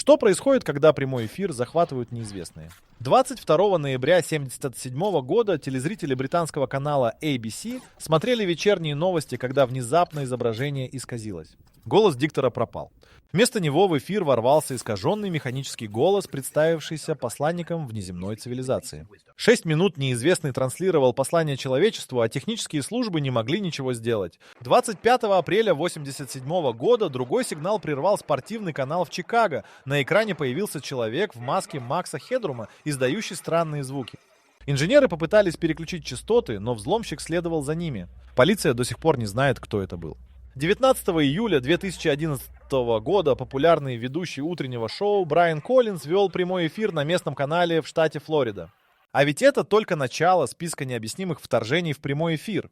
Что происходит, когда прямой эфир захватывают неизвестные? 22 ноября 1977 года телезрители британского канала ABC смотрели вечерние новости, когда внезапно изображение исказилось. Голос диктора пропал. Вместо него в эфир ворвался искаженный механический голос, представившийся посланником внеземной цивилизации. 6 минут неизвестный транслировал послание человечеству, а технические службы не могли ничего сделать. 25 апреля 1987 года другой сигнал прервал спортивный канал в Чикаго. На экране появился человек в маске Макса Хедрума, издающий странные звуки. Инженеры попытались переключить частоты, но взломщик следовал за ними. Полиция до сих пор не знает, кто это был. 19 июля 2011 года популярный ведущий утреннего шоу Брайан Коллинз вел прямой эфир на местном канале в штате Флорида. А ведь это только начало списка необъяснимых вторжений в прямой эфир.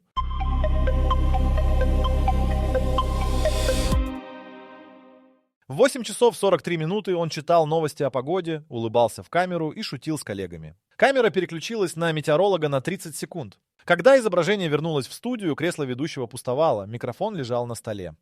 В 8 часов 43 минуты он читал новости о погоде, улыбался в камеру и шутил с коллегами. Камера переключилась на метеоролога на 30 секунд. Когда изображение вернулось в студию, кресло ведущего пустовало, микрофон лежал на столе.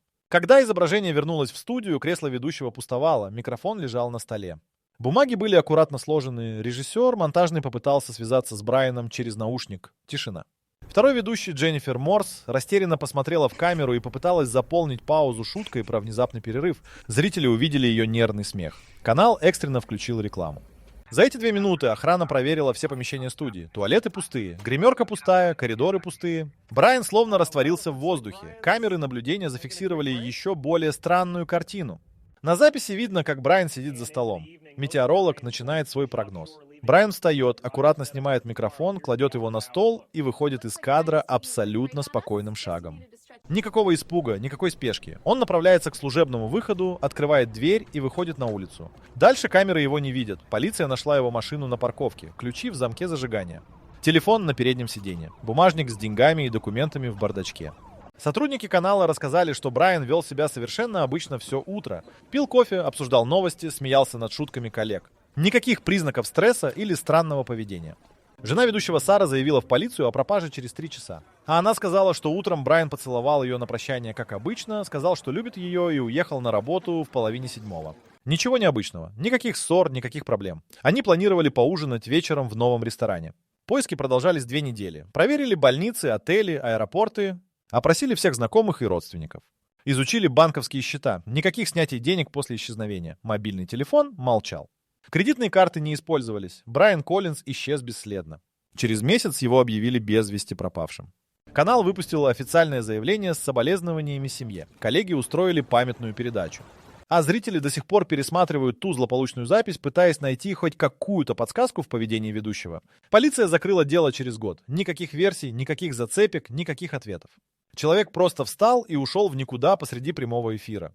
Микрофон лежал на столе. Бумаги были аккуратно сложены. Режиссер монтажный попытался связаться с Брайаном через наушник. Тишина. Второй ведущий Дженнифер Морс растерянно посмотрела в камеру и попыталась заполнить паузу шуткой про внезапный перерыв. Зрители увидели ее нервный смех. Канал экстренно включил рекламу. За эти 2 минуты охрана проверила все помещения студии. Туалеты пустые, гримерка пустая, коридоры пустые. Брайан словно растворился в воздухе. Камеры наблюдения зафиксировали еще более странную картину. На записи видно, как Брайан сидит за столом. Метеоролог начинает свой прогноз. Брайан встает, аккуратно снимает микрофон, кладет его на стол и выходит из кадра абсолютно спокойным шагом. Никакого испуга, никакой спешки. Он направляется к служебному выходу, открывает дверь и выходит на улицу. Дальше камеры его не видят. Полиция нашла его машину на парковке, ключи в замке зажигания. Телефон на переднем сиденье, бумажник с деньгами и документами в бардачке. Сотрудники канала рассказали, что Брайан вел себя совершенно обычно все утро. Пил кофе, обсуждал новости, смеялся над шутками коллег. Никаких признаков стресса или странного поведения. Жена ведущего Сара заявила в полицию о пропаже через 3 часа. А она сказала, что утром Брайан поцеловал ее на прощание, как обычно, сказал, что любит ее и уехал на работу в 6:30. Ничего необычного. Никаких ссор, никаких проблем. Они планировали поужинать вечером в новом ресторане. Поиски продолжались 2 недели. Проверили больницы, отели, аэропорты. Опросили всех знакомых и родственников. Изучили банковские счета. Никаких снятий денег после исчезновения. Мобильный телефон молчал. Кредитные карты не использовались. Брайан Коллинз исчез бесследно. Через месяц его объявили без вести пропавшим. Канал выпустил официальное заявление с соболезнованиями семье. Коллеги устроили памятную передачу. А зрители до сих пор пересматривают ту злополучную запись, пытаясь найти хоть какую-то подсказку в поведении ведущего. Полиция закрыла дело через год. Никаких версий, никаких зацепок, никаких ответов. Человек просто встал и ушел в никуда посреди прямого эфира.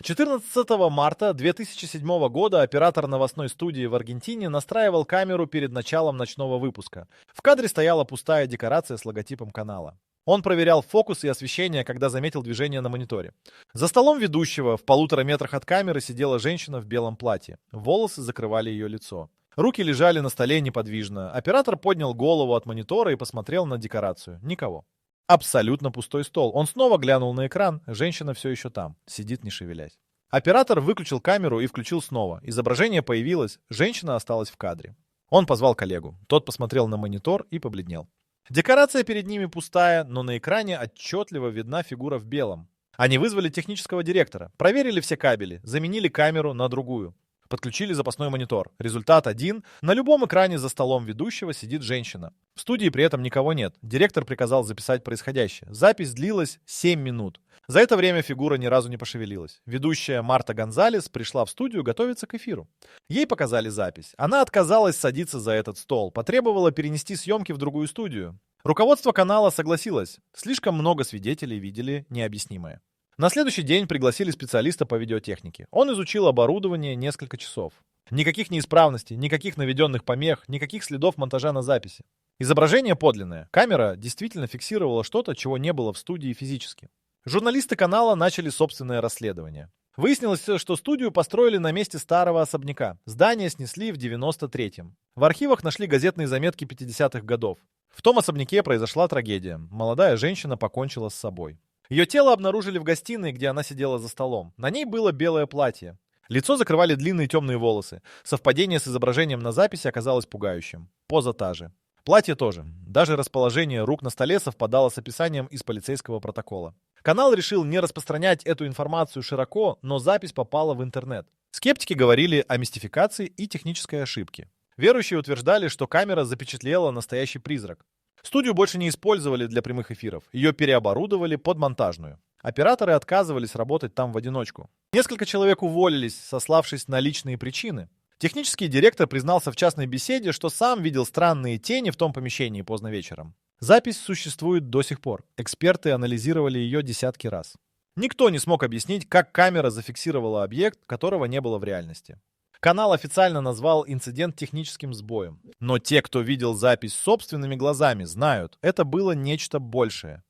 «14 марта 2007 года оператор новостной студии в Аргентине настраивал камеру перед началом ночного выпуска. В кадре стояла пустая декорация с логотипом канала. Он проверял фокус и освещение, когда заметил движение на мониторе. За столом ведущего в 1,5 метрах от камеры сидела женщина в белом платье. Волосы закрывали ее лицо. Руки лежали на столе неподвижно. Оператор поднял голову от монитора и посмотрел на декорацию. Никого. Абсолютно пустой стол. Он снова глянул на экран. Женщина все еще там. Сидит, не шевелясь. Оператор выключил камеру и включил снова. Изображение появилось. Женщина осталась в кадре. Он позвал коллегу. Тот посмотрел на монитор и побледнел. Декорация перед ними пустая, но на экране отчетливо видна фигура в белом. Они вызвали технического директора. Проверили все кабели. Заменили камеру на другую. Подключили запасной монитор. Результат один. На любом экране за столом ведущего сидит женщина. В студии при этом никого нет. Директор приказал записать происходящее. Запись длилась 7 минут. За это время фигура ни разу не пошевелилась. Ведущая Марта Гонзалес пришла в студию готовиться к эфиру. Ей показали запись. Она отказалась садиться за этот стол. Потребовала перенести съемки в другую студию. Руководство канала согласилось. Слишком много свидетелей видели необъяснимое. На следующий день пригласили специалиста по видеотехнике. Он изучил оборудование несколько часов. Никаких неисправностей, никаких наведенных помех, никаких следов монтажа на записи. Изображение подлинное. Камера действительно фиксировала что-то, чего не было в студии физически. Журналисты канала начали собственное расследование. Выяснилось, что студию построили на месте старого особняка. Здание снесли в 93-м. В архивах нашли газетные заметки 50-х годов. В том особняке произошла трагедия. Молодая женщина покончила с собой. Ее тело обнаружили в гостиной, где она сидела за столом. На ней было белое платье. Лицо закрывали длинные темные волосы. Совпадение с изображением на записи оказалось пугающим. Поза та же. Платье тоже. Даже расположение рук на столе совпадало с описанием из полицейского протокола. Канал решил не распространять эту информацию широко, но запись попала в интернет. Скептики говорили о мистификации и технической ошибке. Верующие утверждали, что камера запечатлела настоящий призрак. Студию больше не использовали для прямых эфиров. Ее переоборудовали под монтажную. Операторы отказывались работать там в одиночку. Несколько человек уволились, сославшись на личные причины. Технический директор признался в частной беседе, что сам видел странные тени в том помещении поздно вечером. Запись существует до сих пор. Эксперты анализировали ее десятки раз. Никто не смог объяснить, как камера зафиксировала объект, которого не было в реальности. Канал официально назвал инцидент техническим сбоем. Но те, кто видел запись собственными глазами, знают, это было нечто большее.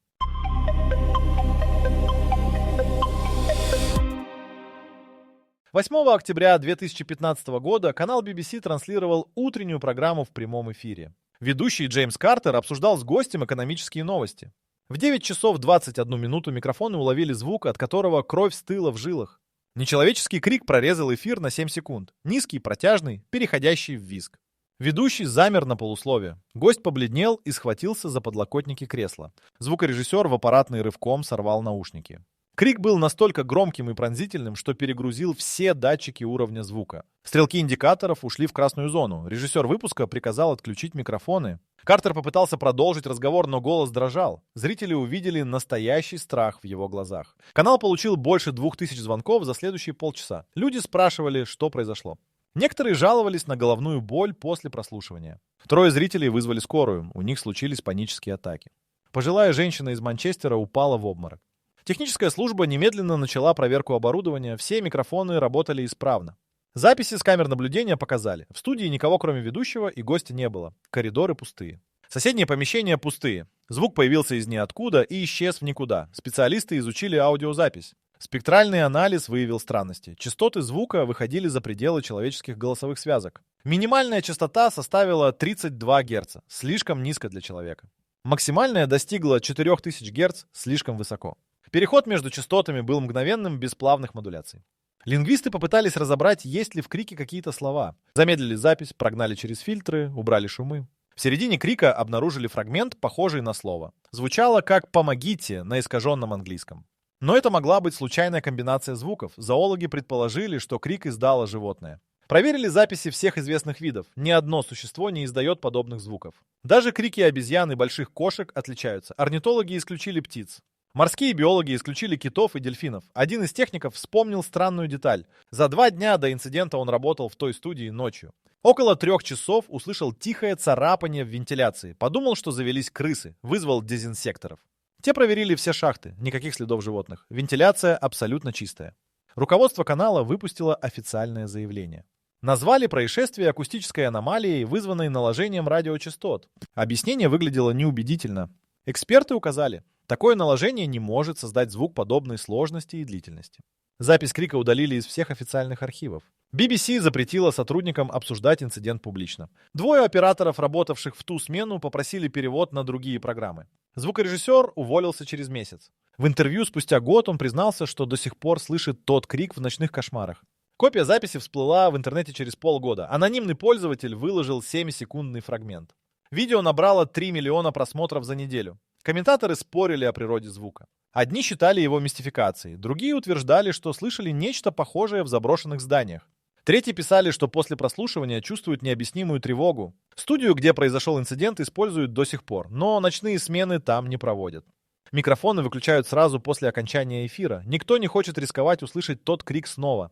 «8 октября 2015 года канал BBC транслировал утреннюю программу в прямом эфире. Ведущий Джеймс Картер обсуждал с гостем экономические новости. В 9 часов 21 минуту микрофоны уловили звук, от которого кровь стыла в жилах. Нечеловеческий крик прорезал эфир на 7 секунд. Низкий, протяжный, переходящий в визг. Ведущий замер на полуслове. Гость побледнел и схватился за подлокотники кресла. Звукорежиссер в аппаратный рывком сорвал наушники. Крик был настолько громким и пронзительным, что перегрузил все датчики уровня звука. Стрелки индикаторов ушли в красную зону. Режиссер выпуска приказал отключить микрофоны. Картер попытался продолжить разговор, но голос дрожал. Зрители увидели настоящий страх в его глазах. Канал получил больше 2000 звонков за следующие полчаса. Люди спрашивали, что произошло. Некоторые жаловались на головную боль после прослушивания. 3 зрителей вызвали скорую. У них случились панические атаки. Пожилая женщина из Манчестера упала в обморок. Техническая служба немедленно начала проверку оборудования, все микрофоны работали исправно. Записи с камер наблюдения показали, в студии никого кроме ведущего и гостя не было, коридоры пустые. Соседние помещения пустые, звук появился из ниоткуда и исчез в никуда, специалисты изучили аудиозапись. Спектральный анализ выявил странности, частоты звука выходили за пределы человеческих голосовых связок. Минимальная частота составила 32 Гц, слишком низко для человека. Максимальная достигла 4000 Гц, слишком высоко. Переход между частотами был мгновенным, без плавных модуляций. Лингвисты попытались разобрать, есть ли в крике какие-то слова. Замедлили запись, прогнали через фильтры, убрали шумы. В середине крика обнаружили фрагмент, похожий на слово. Звучало как «помогите» на искаженном английском. Но это могла быть случайная комбинация звуков. Зоологи предположили, что крик издало животное. Проверили записи всех известных видов. Ни одно существо не издает подобных звуков. Даже крики обезьян и больших кошек отличаются. Орнитологи исключили птиц. Морские биологи исключили китов и дельфинов. Один из техников вспомнил странную деталь. За 2 дня до инцидента он работал в той студии ночью. Около 3 часов услышал тихое царапание в вентиляции. Подумал, что завелись крысы. Вызвал дезинсекторов. Те проверили все шахты. Никаких следов животных. Вентиляция абсолютно чистая. Руководство канала выпустило официальное заявление. Назвали происшествие акустической аномалией, вызванной наложением радиочастот. Объяснение выглядело неубедительно. Эксперты указали, такое наложение не может создать звук подобной сложности и длительности. Запись крика удалили из всех официальных архивов. BBC запретила сотрудникам обсуждать инцидент публично. 2 операторов, работавших в ту смену, попросили перевод на другие программы. Звукорежиссер уволился через месяц. В интервью спустя год он признался, что до сих пор слышит тот крик в ночных кошмарах. Копия записи всплыла в интернете через полгода. Анонимный пользователь выложил 7-секундный фрагмент. Видео набрало 3 миллиона просмотров за неделю. Комментаторы спорили о природе звука. Одни считали его мистификацией, другие утверждали, что слышали нечто похожее в заброшенных зданиях. Третьи писали, что после прослушивания чувствуют необъяснимую тревогу. Студию, где произошел инцидент, используют до сих пор, но ночные смены там не проводят. Микрофоны выключают сразу после окончания эфира. Никто не хочет рисковать услышать тот крик снова.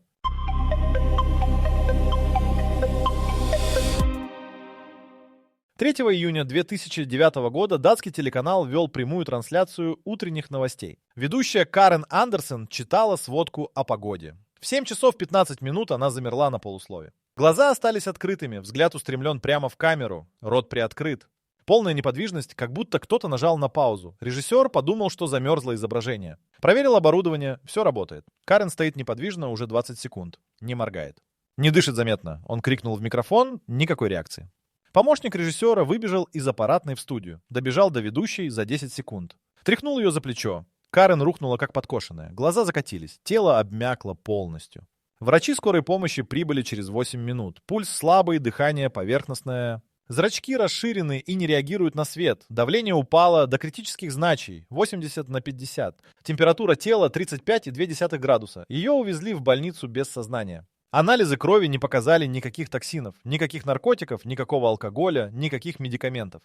3 июня 2009 года датский телеканал вел прямую трансляцию утренних новостей. Ведущая Карен Андерсен читала сводку о погоде. В 7 часов 15 минут она замерла на полуслове. Глаза остались открытыми, взгляд устремлен прямо в камеру, рот приоткрыт. Полная неподвижность, как будто кто-то нажал на паузу. Режиссер подумал, что замерзло изображение. Проверил оборудование, все работает. Карен стоит неподвижно уже 20 секунд, не моргает. Не дышит заметно. Он крикнул в микрофон, никакой реакции. Помощник режиссера выбежал из аппаратной в студию. Добежал до ведущей за 10 секунд. Тряхнул ее за плечо. Карен рухнула как подкошенная. Глаза закатились. Тело обмякло полностью. Врачи скорой помощи прибыли через 8 минут. Пульс слабый, дыхание поверхностное. Зрачки расширены и не реагируют на свет. Давление упало до критических значий 80/50. Температура тела 35,2 градуса. Ее увезли в больницу без сознания. Анализы крови не показали никаких токсинов, никаких наркотиков, никакого алкоголя, никаких медикаментов.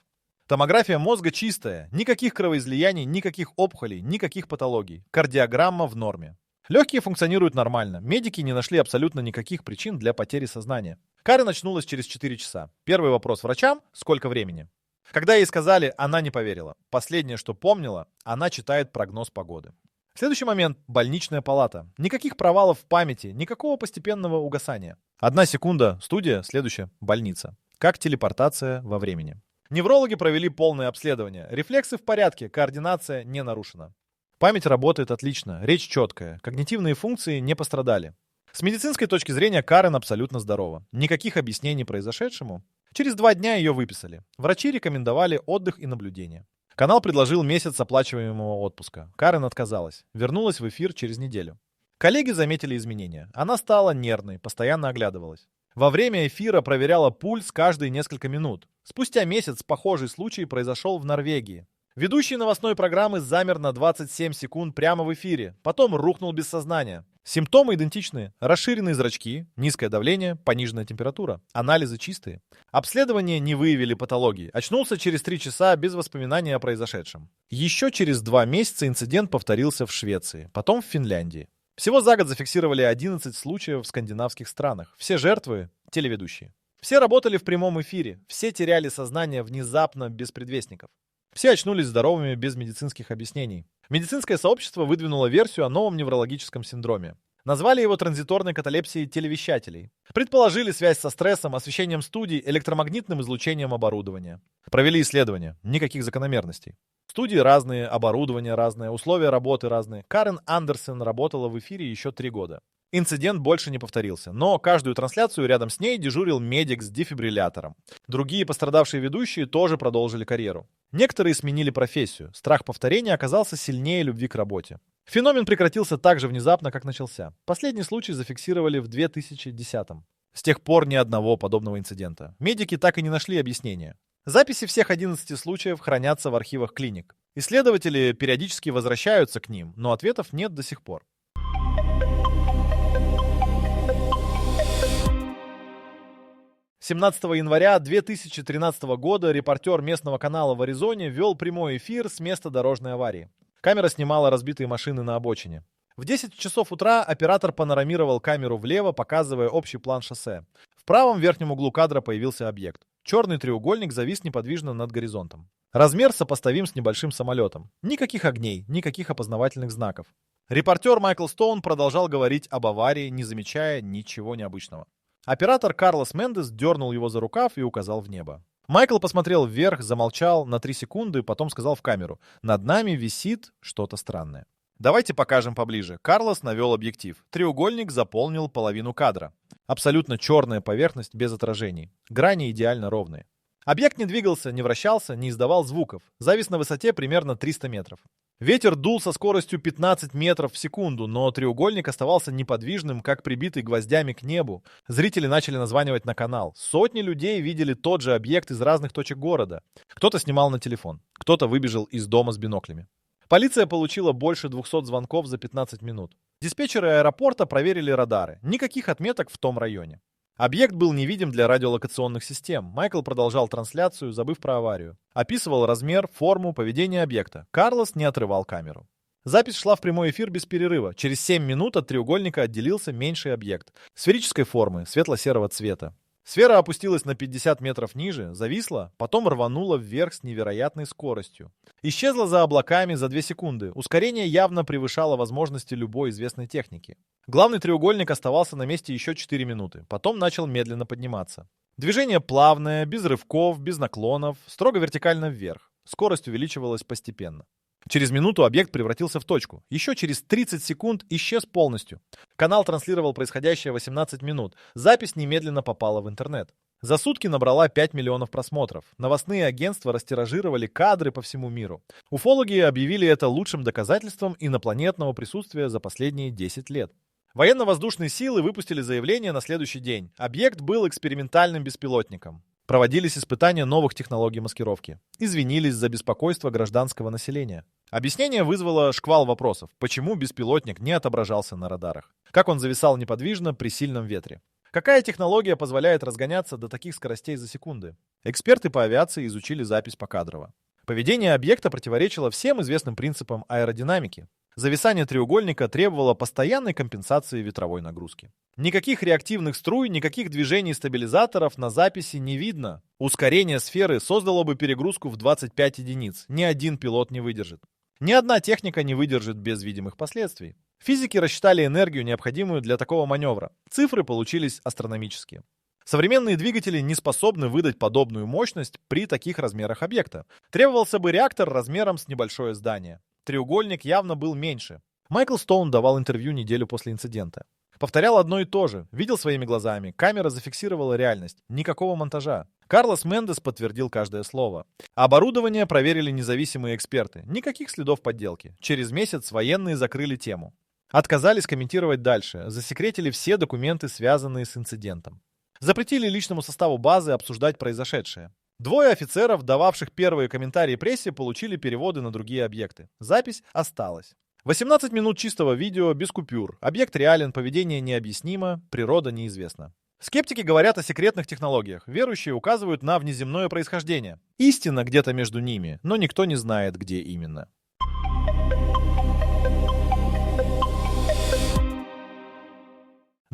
Томография мозга чистая, никаких кровоизлияний, никаких опухолей, никаких патологий. Кардиограмма в норме. Легкие функционируют нормально. Медики не нашли абсолютно никаких причин для потери сознания. Карен очнулась через 4 часа. Первый вопрос врачам — сколько времени? Когда ей сказали, она не поверила. Последнее, что помнила, она читает прогноз погоды. Следующий момент — больничная палата. Никаких провалов в памяти, никакого постепенного угасания. 1 секунда — студия, следующая — больница. Как телепортация во времени. Неврологи провели полное обследование. Рефлексы в порядке, координация не нарушена. Память работает отлично, речь четкая, когнитивные функции не пострадали. С медицинской точки зрения Карен абсолютно здорова. Никаких объяснений произошедшему. Через 2 дня ее выписали. Врачи рекомендовали отдых и наблюдение. Канал предложил месяц оплачиваемого отпуска. Карен отказалась. Вернулась в эфир через неделю. Коллеги заметили изменения. Она стала нервной, постоянно оглядывалась. Во время эфира проверяла пульс каждые несколько минут. Спустя месяц похожий случай произошел в Норвегии. Ведущий новостной программы замер на 27 секунд прямо в эфире, потом рухнул без сознания. Симптомы идентичны. Расширенные зрачки, низкое давление, пониженная температура. Анализы чистые. Обследования не выявили патологии. Очнулся через 3 часа без воспоминаний о произошедшем. Еще через 2 месяца инцидент повторился в Швеции, потом в Финляндии. Всего за год зафиксировали 11 случаев в скандинавских странах. Все жертвы — телеведущие. Все работали в прямом эфире. Все теряли сознание внезапно, без предвестников. Все очнулись здоровыми без медицинских объяснений. Медицинское сообщество выдвинуло версию о новом неврологическом синдроме. Назвали его транзиторной каталепсией телевещателей. Предположили связь со стрессом, освещением студий, электромагнитным излучением оборудования. Провели исследования. Никаких закономерностей. Студии разные, оборудование разное, условия работы разные. Карен Андерсен работала в эфире еще 3 года. Инцидент больше не повторился, но каждую трансляцию рядом с ней дежурил медик с дефибриллятором. Другие пострадавшие ведущие тоже продолжили карьеру. Некоторые сменили профессию. Страх повторения оказался сильнее любви к работе. Феномен прекратился так же внезапно, как начался. Последний случай зафиксировали в 2010-м. С тех пор ни одного подобного инцидента. Медики так и не нашли объяснения. Записи всех 11 случаев хранятся в архивах клиник. Исследователи периодически возвращаются к ним, но ответов нет до сих пор. 17 января 2013 года репортер местного канала в Аризоне вел прямой эфир с места дорожной аварии. Камера снимала разбитые машины на обочине. В 10 часов утра оператор панорамировал камеру влево, показывая общий план шоссе. В правом верхнем углу кадра появился объект. Черный треугольник завис неподвижно над горизонтом. Размер сопоставим с небольшим самолетом. Никаких огней, никаких опознавательных знаков. Репортер Майкл Стоун продолжал говорить об аварии, не замечая ничего необычного. Оператор Карлос Мендес дернул его за рукав и указал в небо. Майкл посмотрел вверх, замолчал на 3 секунды, потом сказал в камеру: «Над нами висит что-то странное». «Давайте покажем поближе». Карлос навел объектив. Треугольник заполнил половину кадра. Абсолютно черная поверхность без отражений. Грани идеально ровные. Объект не двигался, не вращался, не издавал звуков. Завис на высоте примерно 300 метров. Ветер дул со скоростью 15 метров в секунду, но треугольник оставался неподвижным, как прибитый гвоздями к небу. Зрители начали названивать на канал. Сотни людей видели тот же объект из разных точек города. Кто-то снимал на телефон, кто-то выбежал из дома с биноклями. Полиция получила больше 200 звонков за 15 минут. Диспетчеры аэропорта проверили радары. Никаких отметок в том районе. Объект был невидим для радиолокационных систем. Майкл продолжал трансляцию, забыв про аварию. Описывал размер, форму, поведение объекта. Карлос не отрывал камеру. Запись шла в прямой эфир без перерыва. Через 7 минут от треугольника отделился меньший объект. Сферической формы, светло-серого цвета. Сфера опустилась на 50 метров ниже, зависла, потом рванула вверх с невероятной скоростью. Исчезла за облаками за 2 секунды. Ускорение явно превышало возможности любой известной техники. Главный треугольник оставался на месте еще 4 минуты. Потом начал медленно подниматься. Движение плавное, без рывков, без наклонов, строго вертикально вверх. Скорость увеличивалась постепенно. Через минуту объект превратился в точку. Еще через 30 секунд исчез полностью. Канал транслировал происходящее 18 минут. Запись немедленно попала в интернет. За сутки набрала 5 миллионов просмотров. Новостные агентства растиражировали кадры по всему миру. Уфологи объявили это лучшим доказательством инопланетного присутствия за последние 10 лет. Военно-воздушные силы выпустили заявление на следующий день. Объект был экспериментальным беспилотником. Проводились испытания новых технологий маскировки. Извинились за беспокойство гражданского населения. Объяснение вызвало шквал вопросов. Почему беспилотник не отображался на радарах? Как он зависал неподвижно при сильном ветре? Какая технология позволяет разгоняться до таких скоростей за секунды? Эксперты по авиации изучили запись покадрово. Поведение объекта противоречило всем известным принципам аэродинамики. Зависание треугольника требовало постоянной компенсации ветровой нагрузки. Никаких реактивных струй, никаких движений стабилизаторов на записи не видно. Ускорение сферы создало бы перегрузку в 25 единиц. Ни один пилот не выдержит. Ни одна техника не выдержит без видимых последствий. Физики рассчитали энергию, необходимую для такого маневра. Цифры получились астрономические. Современные двигатели не способны выдать подобную мощность при таких размерах объекта. Требовался бы реактор размером с небольшое здание. Треугольник явно был меньше. Майкл Стоун давал интервью неделю после инцидента. Повторял одно и то же. Видел своими глазами. Камера зафиксировала реальность. Никакого монтажа. Карлос Мендес подтвердил каждое слово. Оборудование проверили независимые эксперты. Никаких следов подделки. Через месяц военные закрыли тему. Отказались комментировать дальше. Засекретили все документы, связанные с инцидентом. Запретили личному составу базы обсуждать произошедшее. Двое офицеров, дававших первые комментарии прессе, получили переводы на другие объекты. Запись осталась. 18 минут чистого видео без купюр. Объект реален, поведение необъяснимо, природа неизвестна. Скептики говорят о секретных технологиях. Верующие указывают на внеземное происхождение. Истина где-то между ними, но никто не знает, где именно.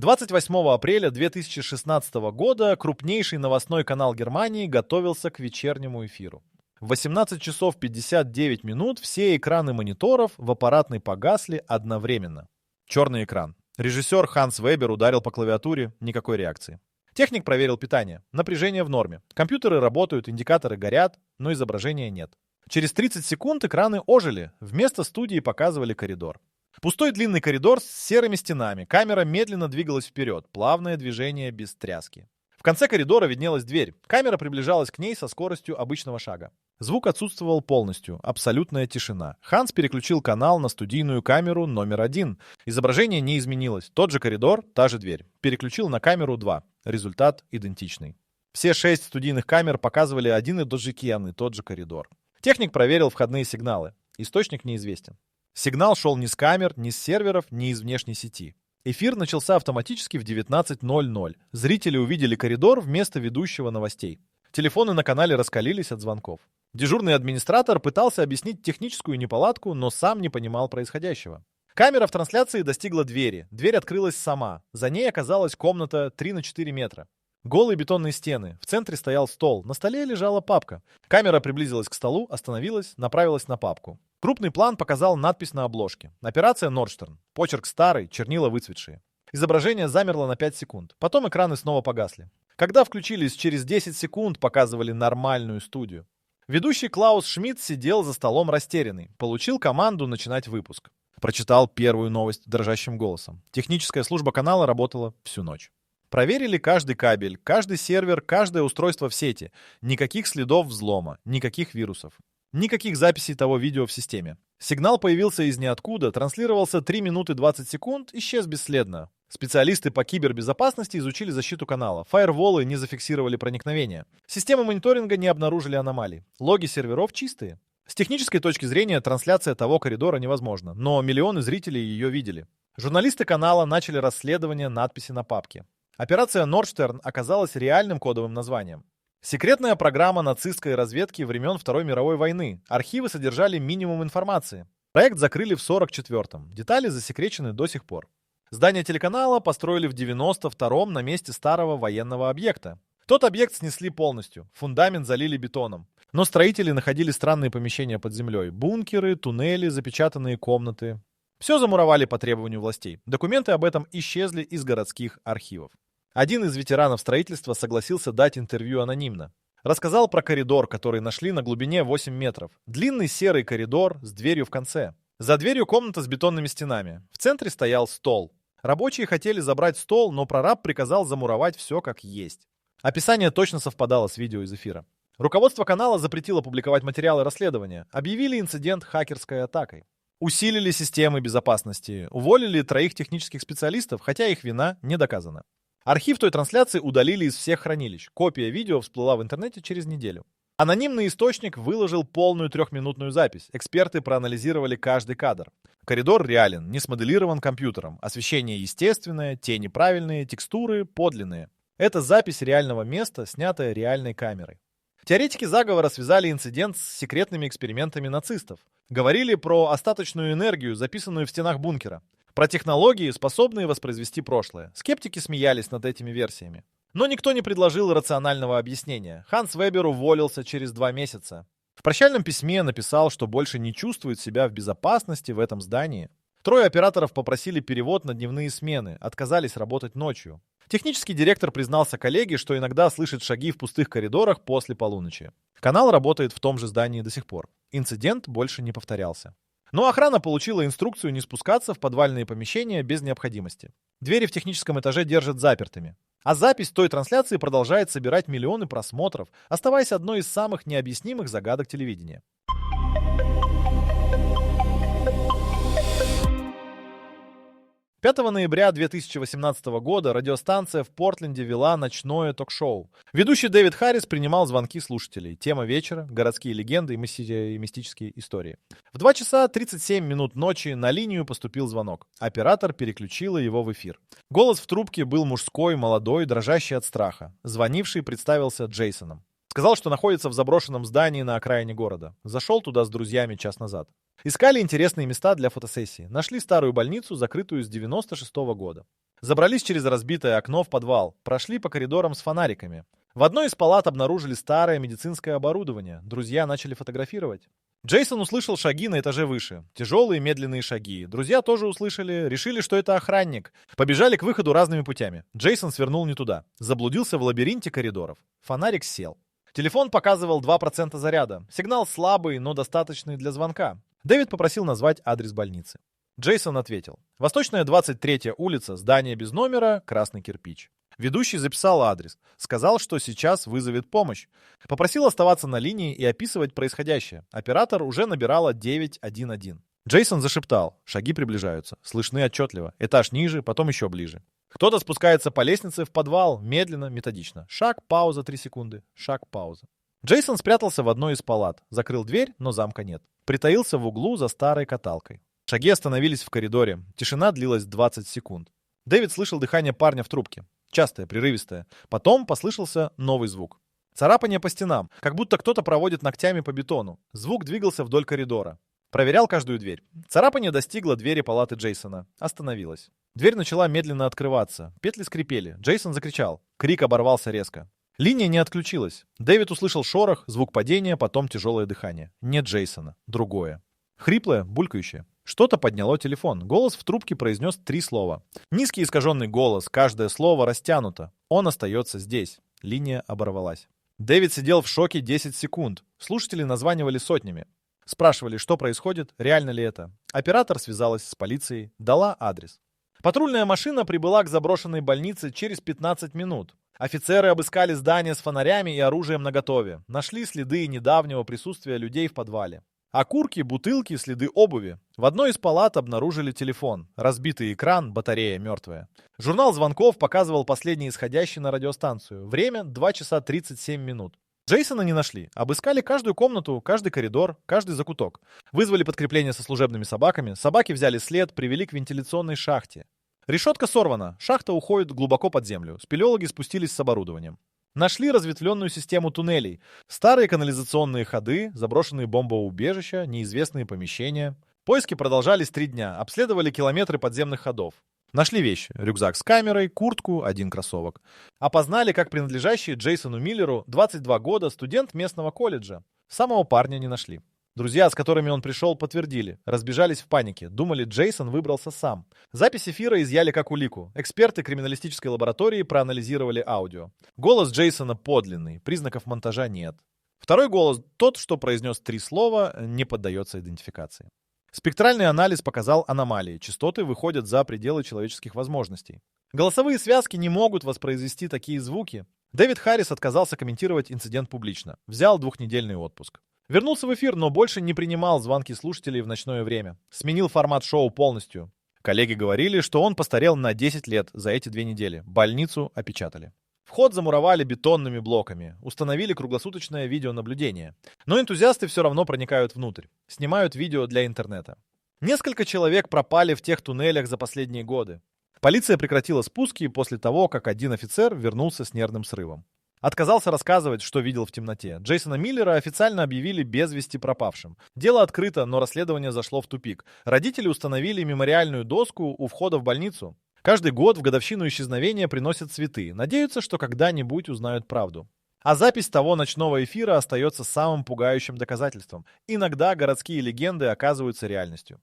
«28 апреля 2016 года крупнейший новостной канал Германии готовился к вечернему эфиру. В 18 часов 59 минут все экраны мониторов в аппаратной погасли одновременно. Черный экран. Режиссер Ханс Вебер ударил по клавиатуре, никакой реакции. Техник проверил питание. Напряжение в норме. Компьютеры работают, индикаторы горят, но изображения нет. Через 30 секунд экраны ожили. Вместо студии показывали коридор. Пустой длинный коридор с серыми стенами. Камера медленно двигалась вперед. Плавное движение без тряски. В конце коридора виднелась дверь. Камера приближалась к ней со скоростью обычного шага. Звук отсутствовал полностью. Абсолютная тишина. Ханс переключил канал на студийную камеру номер 1. Изображение не изменилось. Тот же коридор, та же дверь. Переключил на камеру 2. Результат идентичный. Все 6 студийных камер показывали один и тот же кен и тот же коридор. Техник проверил входные сигналы. Источник неизвестен. Сигнал шел ни с камер, ни с серверов, ни из внешней сети. Эфир начался автоматически в 19:00. Зрители увидели коридор вместо ведущего новостей. Телефоны на канале раскалились от звонков. Дежурный администратор пытался объяснить техническую неполадку, но сам не понимал происходящего. Камера в трансляции достигла двери. Дверь открылась сама. За ней оказалась комната 3 на 4 метра. Голые бетонные стены. В центре стоял стол. На столе лежала папка. Камера приблизилась к столу, остановилась, направилась на папку. Крупный план показал надпись на обложке. Операция Нордштерн. Почерк старый, чернила выцветшие. Изображение замерло на 5 секунд. Потом экраны снова погасли. Когда включились, через 10 секунд показывали нормальную студию. Ведущий Клаус Шмидт сидел за столом растерянный. Получил команду начинать выпуск. Прочитал первую новость дрожащим голосом. Техническая служба канала работала всю ночь. Проверили каждый кабель, каждый сервер, каждое устройство в сети. Никаких следов взлома, никаких вирусов. Никаких записей того видео в системе. Сигнал появился из ниоткуда, транслировался 3 минуты 20 секунд, исчез бесследно. Специалисты по кибербезопасности изучили защиту канала. Фаерволы не зафиксировали проникновение. Системы мониторинга не обнаружили аномалий. Логи серверов чистые. С технической точки зрения трансляция того коридора невозможна, но миллионы зрителей ее видели. Журналисты канала начали расследование надписи на папке. Операция Нордштерн оказалась реальным кодовым названием. Секретная программа нацистской разведки времен Второй мировой войны. Архивы содержали минимум информации. Проект закрыли в 1944-м. Детали засекречены до сих пор. Здание телеканала построили в 1992-м на месте старого военного объекта. Тот объект снесли полностью. Фундамент залили бетоном. Но строители находили странные помещения под землей. Бункеры, туннели, запечатанные комнаты. Все замуровали по требованию властей. Документы об этом исчезли из городских архивов. Один из ветеранов строительства согласился дать интервью анонимно. Рассказал про коридор, который нашли на глубине 8 метров. Длинный серый коридор с дверью в конце. За дверью комната с бетонными стенами. В центре стоял стол. Рабочие хотели забрать стол, но прораб приказал замуровать все как есть. Описание точно совпадало с видео из эфира. Руководство канала запретило публиковать материалы расследования, объявили инцидент хакерской атакой. Усилили системы безопасности, уволили 3 технических специалистов, хотя их вина не доказана. Архив той трансляции удалили из всех хранилищ. Копия видео всплыла в интернете через неделю. Анонимный источник выложил полную 3-минутную запись. Эксперты проанализировали каждый кадр. Коридор реален, не смоделирован компьютером. Освещение естественное, тени правильные, текстуры подлинные. Это запись реального места, снятая реальной камерой. Теоретики заговора связали инцидент с секретными экспериментами нацистов. Говорили про остаточную энергию, записанную в стенах бункера. Про технологии, способные воспроизвести прошлое. Скептики смеялись над этими версиями. Но никто не предложил рационального объяснения. Ханс Вебер уволился через 2 месяца. В прощальном письме написал, что больше не чувствует себя в безопасности в этом здании. 3 операторов попросили перевод на дневные смены, отказались работать ночью. Технический директор признался коллеге, что иногда слышит шаги в пустых коридорах после полуночи. Канал работает в том же здании до сих пор. Инцидент больше не повторялся. Но охрана получила инструкцию не спускаться в подвальные помещения без необходимости. Двери в техническом этаже держат запертыми. А запись той трансляции продолжает собирать миллионы просмотров, оставаясь одной из самых необъяснимых загадок телевидения. 5 ноября 2018 года радиостанция в Портленде вела ночное ток-шоу. Ведущий Дэвид Харрис принимал звонки слушателей. Тема вечера — городские легенды и мистические истории. В 2 часа 37 минут ночи на линию поступил звонок. Оператор переключила его в эфир. Голос в трубке был мужской, молодой, дрожащий от страха. Звонивший представился Джейсоном. Сказал, что находится в заброшенном здании на окраине города. Зашел туда с друзьями час назад. Искали интересные места для фотосессии. Нашли старую больницу, закрытую с 96-го года. Забрались через разбитое окно в подвал. Прошли по коридорам с фонариками. В одной из палат обнаружили старое медицинское оборудование. Друзья начали фотографировать. Джейсон услышал шаги на этаже выше. Тяжелые медленные шаги. Друзья тоже услышали, решили, что это охранник. Побежали к выходу разными путями. Джейсон свернул не туда. Заблудился в лабиринте коридоров. Фонарик сел. Телефон показывал 2% заряда. Сигнал слабый, но достаточный для звонка. Дэвид попросил назвать адрес больницы. Джейсон ответил. Восточная 23-я улица, здание без номера, красный кирпич. Ведущий записал адрес. Сказал, что сейчас вызовет помощь. Попросил оставаться на линии и описывать происходящее. Оператор уже набирала 911. Джейсон зашептал. Шаги приближаются. Слышны отчетливо. Этаж ниже, потом еще ближе. Кто-то спускается по лестнице в подвал, медленно, методично. Шаг, пауза, 3 секунды. Шаг, пауза. Джейсон спрятался в одной из палат. Закрыл дверь, но замка нет. Притаился в углу за старой каталкой. Шаги остановились в коридоре. Тишина длилась 20 секунд. Дэвид слышал дыхание парня в трубке. Частое, прерывистое. Потом послышался новый звук. Царапание по стенам, как будто кто-то проводит ногтями по бетону. Звук двигался вдоль коридора. Проверял каждую дверь. Царапание достигло двери палаты Джейсона. Остановилось. Дверь начала медленно открываться. Петли скрипели. Джейсон закричал. Крик оборвался резко. Линия не отключилась. Дэвид услышал шорох, звук падения, потом тяжелое дыхание. Не Джейсона. Другое. Хриплое, булькающее. Что-то подняло телефон. Голос в трубке произнес 3 слова. Низкий искаженный голос. Каждое слово растянуто. Он остается здесь. Линия оборвалась. Дэвид сидел в шоке 10 секунд. Слушатели названивали сотнями. Спрашивали, что происходит, реально ли это. Оператор связалась с полицией, дала адрес. Патрульная машина прибыла к заброшенной больнице через 15 минут. Офицеры обыскали здание с фонарями и оружием наготове. Нашли следы недавнего присутствия людей в подвале. Окурки, бутылки, следы обуви. В одной из палат обнаружили телефон. Разбитый экран, батарея мертвая. Журнал звонков показывал последний исходящий на радиостанцию. Время 2 часа 37 минут. Джейсона не нашли. Обыскали каждую комнату, каждый коридор, каждый закуток. Вызвали подкрепление со служебными собаками. Собаки взяли след, привели к вентиляционной шахте. Решетка сорвана. Шахта уходит глубоко под землю. Спелеологи спустились с оборудованием. Нашли разветвленную систему туннелей. Старые канализационные ходы, заброшенные бомбоубежища, неизвестные помещения. Поиски продолжались 3 дня. Обследовали километры подземных ходов. Нашли вещи. Рюкзак с камерой, куртку, 1 кроссовок. Опознали как принадлежащий Джейсону Миллеру, 22 года, студент местного колледжа. Самого парня не нашли. Друзья, с которыми он пришел, подтвердили. Разбежались в панике. Думали, Джейсон выбрался сам. Запись эфира изъяли как улику. Эксперты криминалистической лаборатории проанализировали аудио. Голос Джейсона подлинный. Признаков монтажа нет. Второй голос, тот, что произнес 3 слова, не поддается идентификации. Спектральный анализ показал аномалии. Частоты выходят за пределы человеческих возможностей. Голосовые связки не могут воспроизвести такие звуки. Дэвид Харрис отказался комментировать инцидент публично. Взял двухнедельный отпуск. Вернулся в эфир, но больше не принимал звонки слушателей в ночное время. Сменил формат шоу полностью. Коллеги говорили, что он постарел на 10 лет за эти 2 недели. Больницу опечатали. Вход замуровали бетонными блоками. Установили круглосуточное видеонаблюдение. Но энтузиасты все равно проникают внутрь. Снимают видео для интернета. Несколько человек пропали в тех туннелях за последние годы. Полиция прекратила спуски после того, как один офицер вернулся с нервным срывом. Отказался рассказывать, что видел в темноте. Джейсона Миллера официально объявили без вести пропавшим. Дело открыто, но расследование зашло в тупик. Родители установили мемориальную доску у входа в больницу. Каждый год в годовщину исчезновения приносят цветы. Надеются, что когда-нибудь узнают правду. А запись того ночного эфира остается самым пугающим доказательством. Иногда городские легенды оказываются реальностью.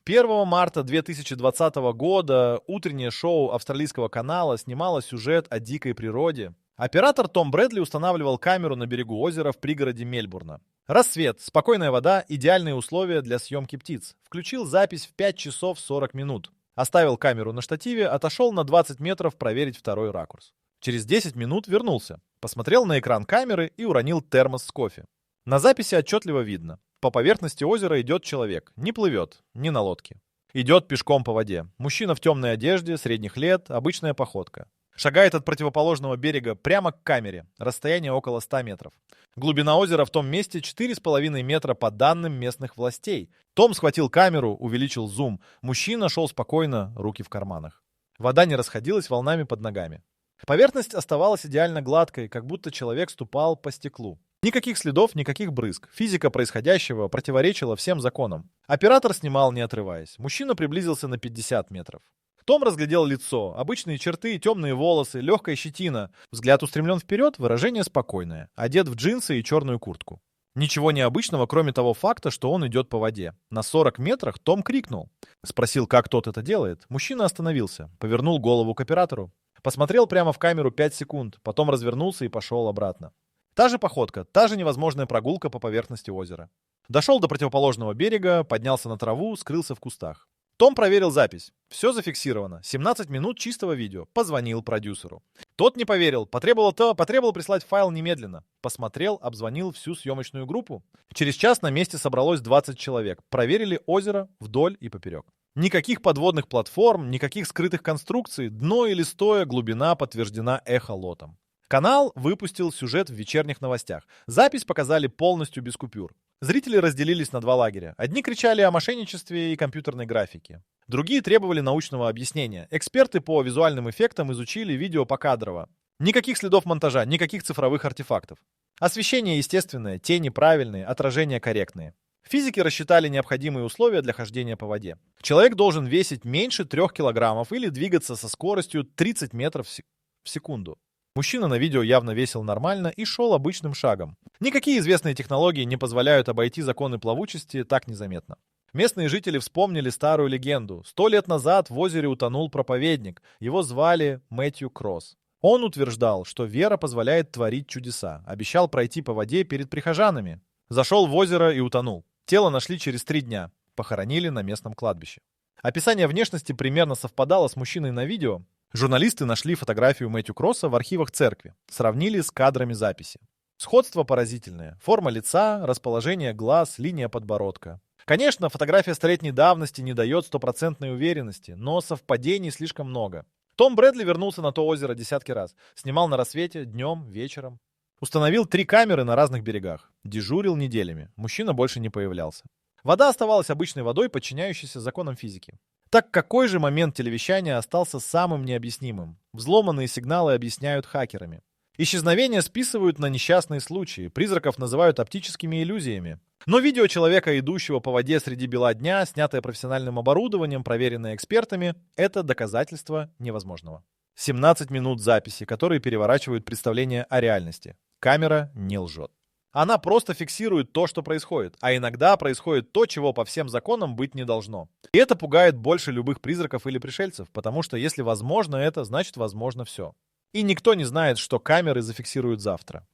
1 марта 2020 года утреннее шоу австралийского канала снимало сюжет о дикой природе. Оператор Том Брэдли устанавливал камеру на берегу озера в пригороде Мельбурна. Рассвет, спокойная вода, идеальные условия для съемки птиц. Включил запись в 5 часов 40 минут. Оставил камеру на штативе, отошел на 20 метров проверить второй ракурс. Через 10 минут вернулся. Посмотрел на экран камеры и уронил термос с кофе. На записи отчетливо видно. По поверхности озера идет человек. Не плывет, не на лодке. Идет пешком по воде. Мужчина в темной одежде, средних лет, обычная походка. Шагает от противоположного берега прямо к камере. Расстояние около 100 метров. Глубина озера в том месте 4,5 метра по данным местных властей. Том схватил камеру, увеличил зум. Мужчина шел спокойно, руки в карманах. Вода не расходилась волнами под ногами. Поверхность оставалась идеально гладкой, как будто человек ступал по стеклу. Никаких следов, никаких брызг. Физика происходящего противоречила всем законам. Оператор снимал, не отрываясь. Мужчина приблизился на 50 метров. Том разглядел лицо, обычные черты, темные волосы, легкая щетина. Взгляд устремлен вперед, выражение спокойное. Одет в джинсы и черную куртку. Ничего необычного, кроме того факта, что он идет по воде. На 40 метрах Том крикнул. Спросил, как тот это делает. Мужчина остановился, повернул голову к оператору. Посмотрел прямо в камеру 5 секунд, потом развернулся и пошел обратно. Та же походка, та же невозможная прогулка по поверхности озера. Дошел до противоположного берега, поднялся на траву, скрылся в кустах. Том проверил запись. Все зафиксировано. 17 минут чистого видео. Позвонил продюсеру. Тот не поверил. Потребовал прислать файл немедленно. Посмотрел, обзвонил всю съемочную группу. Через час на месте собралось 20 человек. Проверили озеро вдоль и поперек. Никаких подводных платформ, никаких скрытых конструкций. Дно или стоя, глубина подтверждена эхолотом. Канал выпустил сюжет в вечерних новостях. Запись показали полностью без купюр. Зрители разделились на 2 лагеря. Одни кричали о мошенничестве и компьютерной графике. Другие требовали научного объяснения. Эксперты по визуальным эффектам изучили видео покадрово. Никаких следов монтажа, никаких цифровых артефактов. Освещение естественное, тени правильные, отражения корректные. Физики рассчитали необходимые условия для хождения по воде. Человек должен весить меньше 3 килограммов или двигаться со скоростью 30 метров в секунду. Мужчина на видео явно весил нормально и шел обычным шагом. Никакие известные технологии не позволяют обойти законы плавучести так незаметно. Местные жители вспомнили старую легенду. 100 лет назад в озере утонул проповедник. Его звали Мэтью Кросс. Он утверждал, что вера позволяет творить чудеса. Обещал пройти по воде перед прихожанами. Зашел в озеро и утонул. Тело нашли через 3 дня. Похоронили на местном кладбище. Описание внешности примерно совпадало с мужчиной на видео. Журналисты нашли фотографию Мэтью Кросса в архивах церкви. Сравнили с кадрами записи. Сходство поразительное. Форма лица, расположение глаз, линия подбородка. Конечно, фотография столетней давности не дает стопроцентной уверенности, но совпадений слишком много. Том Брэдли вернулся на то озеро десятки раз. Снимал на рассвете, днем, вечером. Установил 3 камеры на разных берегах. Дежурил неделями. Мужчина больше не появлялся. Вода оставалась обычной водой, подчиняющейся законам физики. Так какой же момент телевещания остался самым необъяснимым? Взломанные сигналы объясняют хакерами. Исчезновения списывают на несчастные случаи, призраков называют оптическими иллюзиями. Но видео человека, идущего по воде среди бела дня, снятое профессиональным оборудованием, проверенное экспертами, это доказательство невозможного. 17 минут записи, которые переворачивают представление о реальности. Камера не лжет. Она просто фиксирует то, что происходит. А иногда происходит то, чего по всем законам быть не должно. И это пугает больше любых призраков или пришельцев, потому что если возможно это, значит возможно все. И никто не знает, что камеры зафиксируют завтра.